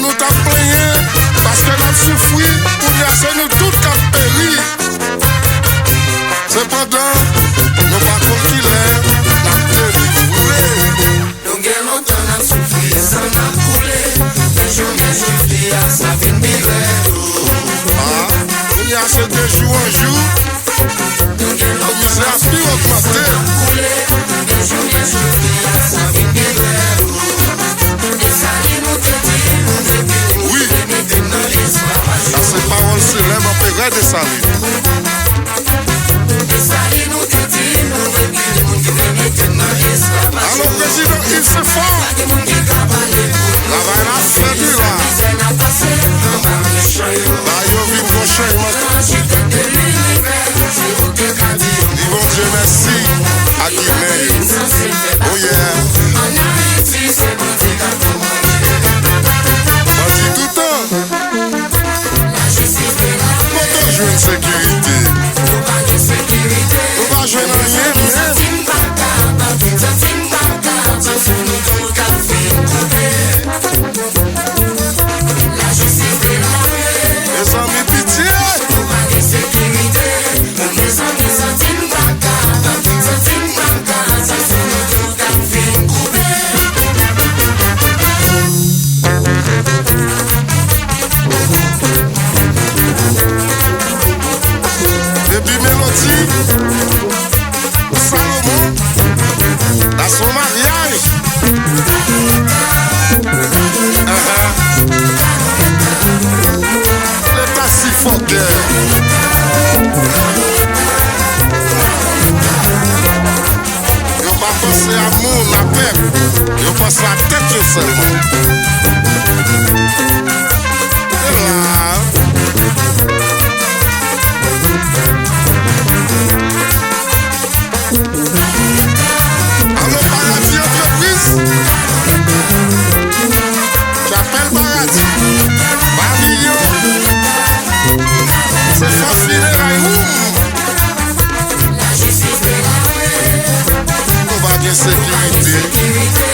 nous t'a plaigné, parce que nous souffri, pour nous c'est nous tous qui avons péri. Cependant, nous pas comme qu'il est, n'a délivré. Nous gagnons longtemps, nous souffri, ça n'a coulé. Les journées juillet, ça vient migrer. Ah, il y a ce de jour en jour. Nous gagnons longtemps, nous aspirons augmenter. Les journées juillet, ça vient migrer. Et ça dit nous te dit, nous devons oui. mettre dans l'esclavage. Ça c'est parole célèbre en période de salut. Alors président, il se fort. La vaina fait du là. Là, il y a vu mon changement. Dis bon Dieu merci à Guinée. Oh yeah. On dit tout le temps. Pourtant jouer une sécurité. On va jouer dans rien, mais les amis pitié. Depuis Mélodie, Salomon, dans son mariage. L'état si fort yo pas penser à moun, la paix. Yo pense à la tête yo seulement. Et là, allo Paradis entreprise. J'appelle Paradis. Pavillon. C'est son funérailles. On va bien sécurité.